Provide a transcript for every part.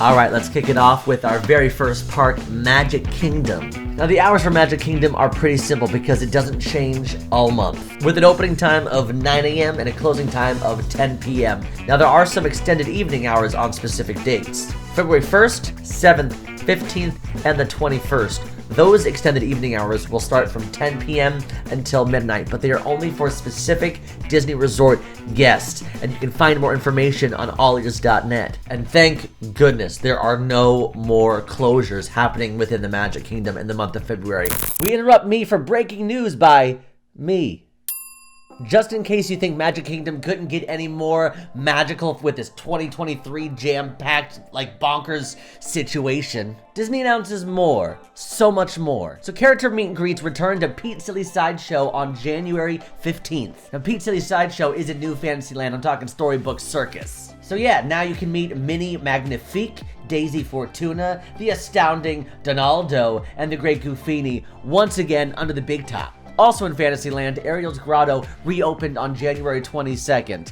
Alright, let's kick it off with our very first park, Magic Kingdom. Now the hours for Magic Kingdom are pretty simple because it doesn't change all month, with an opening time of 9 a.m. and a closing time of 10 p.m. Now there are some extended evening hours on specific dates. February 1st, 7th, 15th, and the 21st. Those extended evening hours will start from 10 p.m. until midnight, but they are only for specific Disney Resort guests, and you can find more information on AllEars.net. And thank goodness there are no more closures happening within the Magic Kingdom in the month of February. We interrupt me for breaking news by me. Just in case you think Magic Kingdom couldn't get any more magical with this 2023 jam-packed, like, bonkers situation, Disney announces more. So much more. So character meet and greets return to Pete Silly's Sideshow on January 15th. Now, Pete Silly's Sideshow is a new Fantasyland. I'm talking Storybook Circus. So yeah, now you can meet Minnie Magnifique, Daisy Fortuna, the astounding Donaldo, and the great Goofini once again under the big top. Also in Fantasyland, Ariel's Grotto reopened on January 22nd.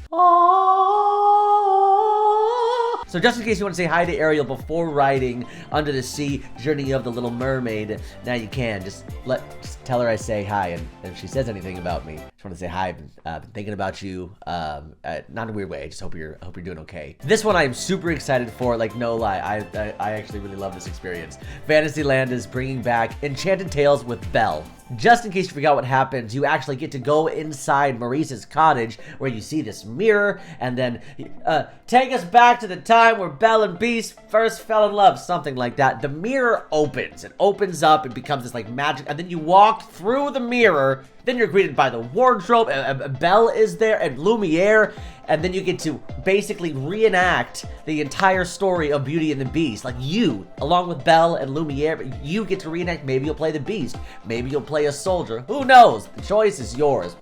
So just in case you want to say hi to Ariel before riding Under the Sea Journey of the Little Mermaid, now you can. Just tell her I say hi, and if she says anything about me, just want to say hi. I've been thinking about you, not in a weird way. I just hope you're doing okay. This one I am super excited for. Like, no lie, I actually really love this experience. Fantasyland is bringing back Enchanted Tales with Belle. Just in case you forgot what happens, you actually get to go inside Maurice's cottage where you see this mirror, and then take us back to the time where Belle and Beast first fell in love, something like that. The mirror opens. It opens up and becomes this like magic, and then you walk through the mirror. Then you're greeted by the wardrobe, Belle is there, and Lumiere, and then you get to basically reenact the entire story of Beauty and the Beast. Like you, along with Belle and Lumiere, you get to reenact. Maybe you'll play the Beast. Maybe you'll play a soldier. Who knows? The choice is yours.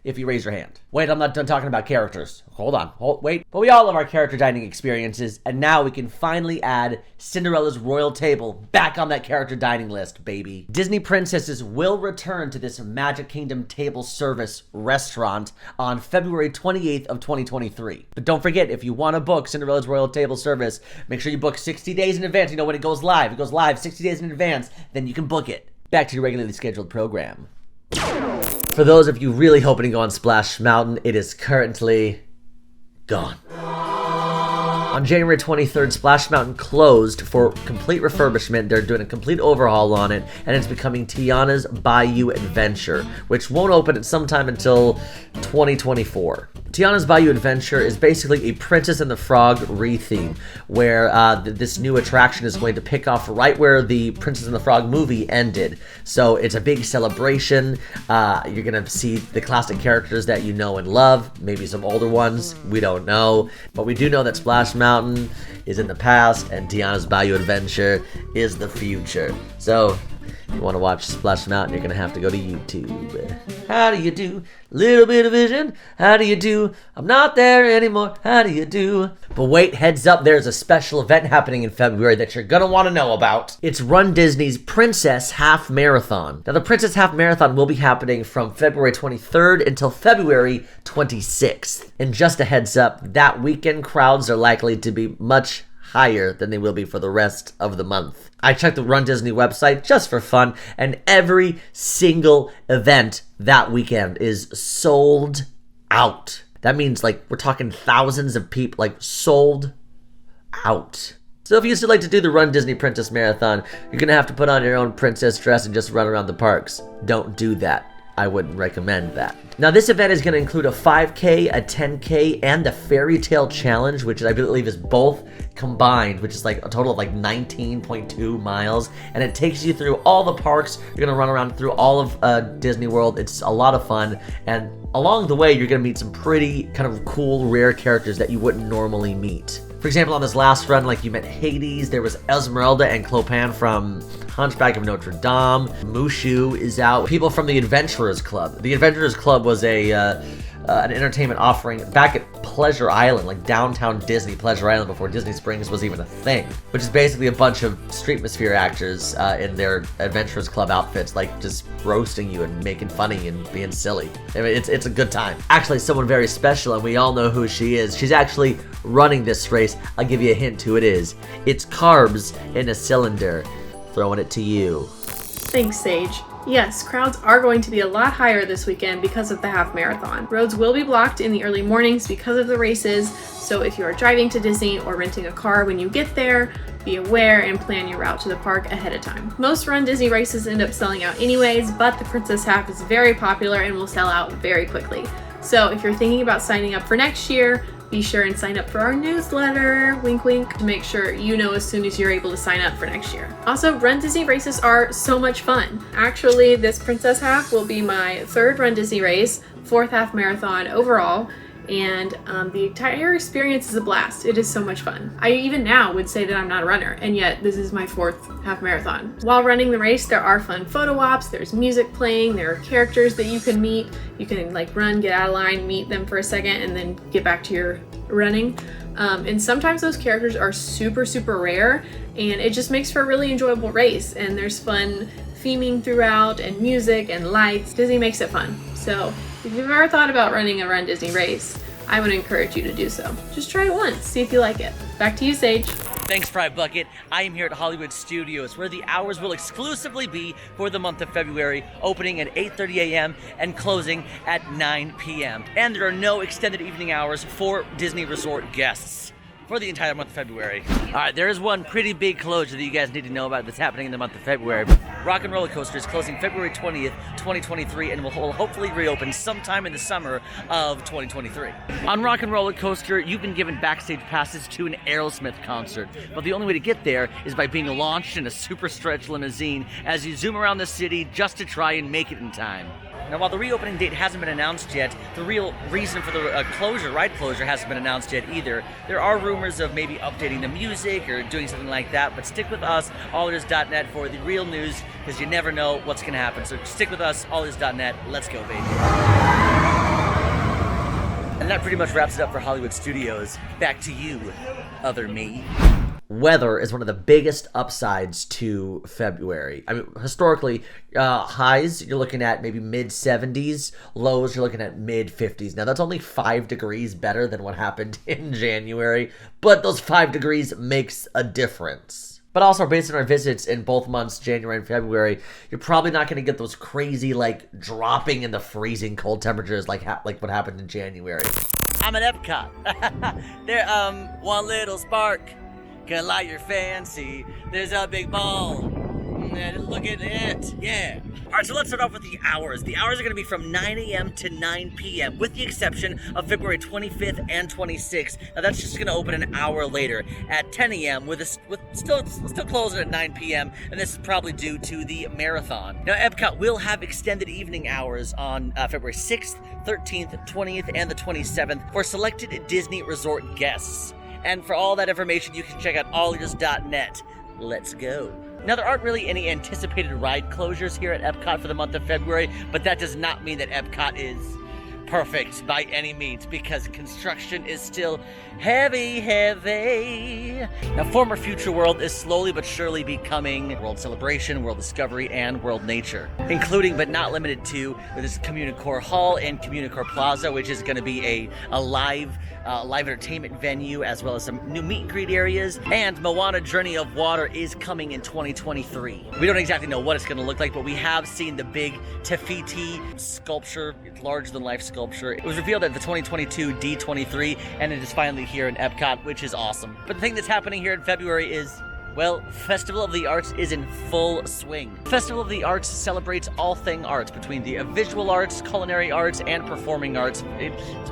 If you raise your hand. Wait, I'm not done talking about characters. Hold on. Wait. But we all love our character dining experiences, and now we can finally add Cinderella's Royal Table back on that character dining list, baby. Disney princesses will return to this Magic Kingdom table service restaurant on February 28th of 2023. But don't forget, if you want to book Cinderella's Royal Table service, make sure you book 60 days in advance. You know when it goes live. It goes live 60 days in advance, then you can book it. Back to your regularly scheduled program. For those of you really hoping to go on Splash Mountain, it is currently gone. On January 23rd, Splash Mountain closed for complete refurbishment. They're doing a complete overhaul on it, and it's becoming Tiana's Bayou Adventure, which won't open at sometime until 2024. Tiana's Bayou Adventure is basically a Princess and the Frog re-theme, where this new attraction is going to pick off right where the Princess and the Frog movie ended. So it's a big celebration. You're going to see the classic characters that you know and love, maybe some older ones, we don't know. But we do know that Splash Mountain is in the past, and Tiana's Bayou Adventure is the future. So if you want to watch Splash Mountain, you're going to have to go to YouTube. How do you do? Little bit of vision. How do you do? I'm not there anymore. How do you do? But wait, heads up, there's a special event happening in February that you're going to want to know about. It's Run Disney's Princess Half Marathon. Now, the Princess Half Marathon will be happening from February 23rd until February 26th. And just a heads up, that weekend crowds are likely to be much higher than they will be for the rest of the month. I checked the Run Disney website just for fun, and every single event that weekend is sold out. That means, like, we're talking thousands of people, like, sold out. So if you still like to do the Run Disney Princess Marathon, you're gonna have to put on your own princess dress and just run around the parks. Don't do that. I wouldn't recommend that. Now, this event is going to include a 5K, a 10K, and a Fairy Tale Challenge, which I believe is both combined, which is like a total of like 19.2 miles. And it takes you through all the parks. You're going to run around through all of Disney World. It's a lot of fun. And along the way, you're going to meet some pretty kind of cool, rare characters that you wouldn't normally meet. For example, on this last run, like, you met Hades, there was Esmeralda and Clopin from Hunchback of Notre Dame, Mushu is out, people from the Adventurers Club. The Adventurers Club was an entertainment offering back at Pleasure Island, like downtown Disney Pleasure Island before Disney Springs was even a thing, which is basically a bunch of Streetmosphere actors in their Adventurers Club outfits, like just roasting you and making funny and being silly. I mean, it's a good time. Actually, someone very special, and we all know who she is. She's actually running this race. I'll give you a hint who it is. It's carbs in a cylinder. Throwing it to you. Thanks, Sage. Yes, crowds are going to be a lot higher this weekend because of the half marathon. Roads will be blocked in the early mornings because of the races, so if you are driving to Disney or renting a car when you get there, be aware and plan your route to the park ahead of time. Most Run Disney races end up selling out anyways, but the Princess Half is very popular and will sell out very quickly. So if you're thinking about signing up for next year, be sure and sign up for our newsletter, wink wink, to make sure you know as soon as you're able to sign up for next year. Also, Run Disney races are so much fun. Actually, this Princess Half will be my third Run Disney race, fourth half marathon overall, and the entire experience is a blast. It is so much fun. I even now would say that I'm not a runner, and yet this is my fourth half marathon. While running the race, there are fun photo ops, there's music playing, there are characters that you can meet. You can like run, get out of line, meet them for a second, and then get back to your running. And sometimes those characters are super, super rare, and it just makes for a really enjoyable race. And there's fun theming throughout, and music, and lights. Disney makes it fun. So if you've ever thought about running a Run Disney race, I would encourage you to do so. Just try it once, see if you like it. Back to you, Sage. Thanks, Fry Bucket. I am here at Hollywood Studios, where the hours will exclusively be for the month of February, opening at 8:30 a.m. and closing at 9 p.m. And there are no extended evening hours for Disney Resort guests for the entire month of February. All right, there is one pretty big closure that you guys need to know about that's happening in the month of February. Rock and Roller Coaster is closing February 20th, 2023, and will hopefully reopen sometime in the summer of 2023. On Rock and Roller Coaster, you've been given backstage passes to an Aerosmith concert, but the only way to get there is by being launched in a super stretch limousine as you zoom around the city just to try and make it in time. Now, while the reopening date hasn't been announced yet, the real reason for the ride closure hasn't been announced yet either. There are rumors of maybe updating the music or doing something like that, but stick with us, AllEars.net, for the real news, because you never know what's going to happen. So stick with us, AllEars.net. Let's go, baby. And that pretty much wraps it up for Hollywood Studios. Back to you, other me. Weather is one of the biggest upsides to February. I mean, historically, highs, you're looking at maybe mid-70s. Lows, you're looking at mid-50s. Now, that's only 5 degrees better than what happened in January, but those 5 degrees makes a difference. But also, based on our visits in both months, January and February, you're probably not going to get those crazy, like, dropping in the freezing cold temperatures like what happened in January. I'm at Epcot. There, one little spark can light your fancy. There's a big ball. Look at it. Yeah. All right, so let's start off with the hours. The hours are going to be from 9 a.m. to 9 p.m., with the exception of February 25th and 26th. Now, that's just going to open an hour later at 10 a.m., with still closing at 9 p.m., and this is probably due to the marathon. Now, Epcot will have extended evening hours on February 6th, 13th, 20th, and the 27th for selected Disney Resort guests. And for all that information, you can check out AllEars.net. Let's go. Now, there aren't really any anticipated ride closures here at Epcot for the month of February, but that does not mean that Epcot is perfect by any means, because construction is still heavy. Now, former Future World is slowly but surely becoming World Celebration, World Discovery, and World Nature, including but not limited to this Communicore Hall and Communicore Plaza, which is going to be a live entertainment venue, as well as some new meet and greet areas. And Moana Journey of Water is coming in 2023. We don't exactly know what it's going to look like, but we have seen the big Te Fiti sculpture, larger-than-life sculpture. It was revealed at the 2022 D23, and it is finally here in Epcot, which is awesome. But the thing that's happening here in February is, well, Festival of the Arts is in full swing. Festival of the Arts celebrates all thing arts, between the visual arts, culinary arts, and performing arts.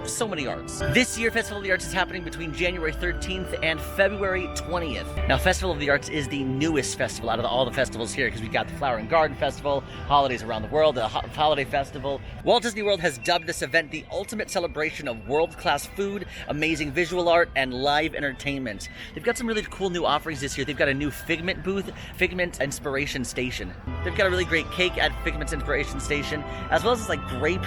So many arts. This year, Festival of the Arts is happening between January 13th and February 20th. Now, Festival of the Arts is the newest festival out of all the festivals here, because we've got the Flower and Garden Festival, Holidays Around the World, the Holiday Festival. Walt Disney World has dubbed this event the ultimate celebration of world-class food, amazing visual art, and live entertainment. They've got some really cool new offerings this year. They've got a new Figment booth, Figment Inspiration Station. They've got a really great cake at Figment's Inspiration Station, as well as this like grape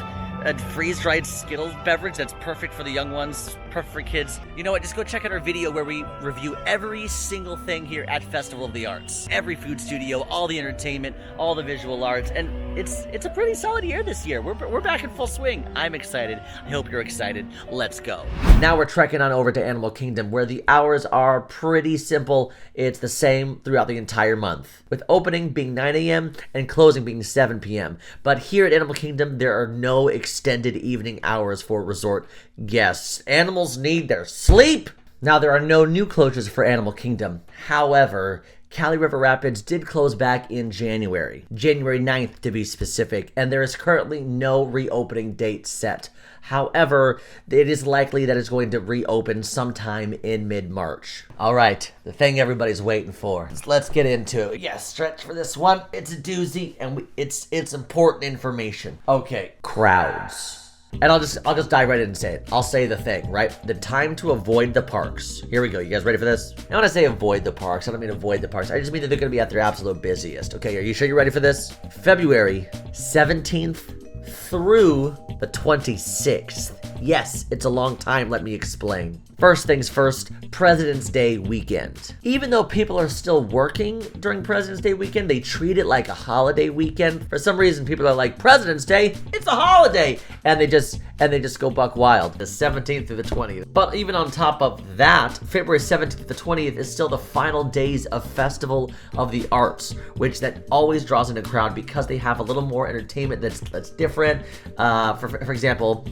a freeze-dried Skittles beverage that's perfect for the young ones, perfect for kids. You know what? Just go check out our video where we review every single thing here at Festival of the Arts. Every food studio, all the entertainment, all the visual arts, and it's a pretty solid year this year. We're back in full swing. I'm excited. I hope you're excited. Let's go. Now we're trekking on over to Animal Kingdom, where the hours are pretty simple. It's the same throughout the entire month, with opening being 9 a.m. and closing being 7 p.m. But here at Animal Kingdom, there are no extended evening hours for resort guests. Animals need their sleep. Now, there are no new closures for Animal Kingdom. However, Cali River Rapids did close back in January 9th to be specific, and there is currently no reopening date set. However, it is likely that it's going to reopen sometime in mid-March. All right, the thing everybody's waiting for. Let's get into it. Yes, stretch for this one. It's a doozy, and it's important information. Okay, crowds. And I'll just dive right in and say it. I'll say the thing, right? The time to avoid the parks. Here we go. You guys ready for this? And when I say avoid the parks, I don't mean avoid the parks. I just mean that they're going to be at their absolute busiest. Okay, are you sure you're ready for this? February 17th through the 26th. Yes, it's a long time, let me explain. First things first, President's Day weekend. Even though people are still working during President's Day weekend, they treat it like a holiday weekend. For some reason, people are like, President's Day, it's a holiday! And they just go buck wild. The 17th through the 20th. But even on top of that, February 17th to the 20th is still the final days of Festival of the Arts, which that always draws in a crowd because they have a little more entertainment that's different. For example,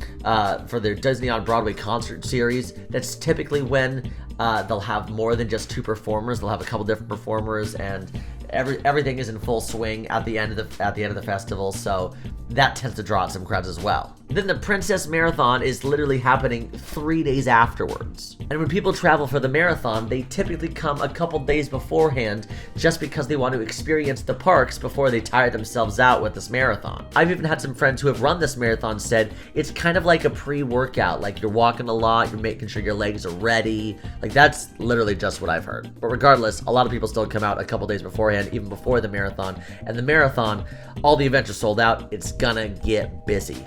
for their Disney on Broadway concert series, that's typically when they'll have more than just two performers. They'll have a couple different performers, and everything is in full swing at the end of the festival. So that tends to draw out some crowds as well. Then the Princess Marathon is literally happening 3 days afterwards. And when people travel for the marathon, they typically come a couple days beforehand just because they want to experience the parks before they tire themselves out with this marathon. I've even had some friends who have run this marathon said it's kind of like a pre-workout. Like you're walking a lot, you're making sure your legs are ready. Like that's literally just what I've heard. But regardless, a lot of people still come out a couple days beforehand, even before the marathon. And the marathon, all the events are sold out. It's gonna get busy.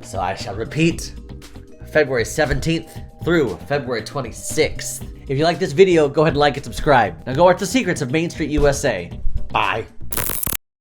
So I shall repeat, February 17th through February 26th. If you like this video, go ahead and like and subscribe. Now go watch The Secrets of Main Street USA. Bye.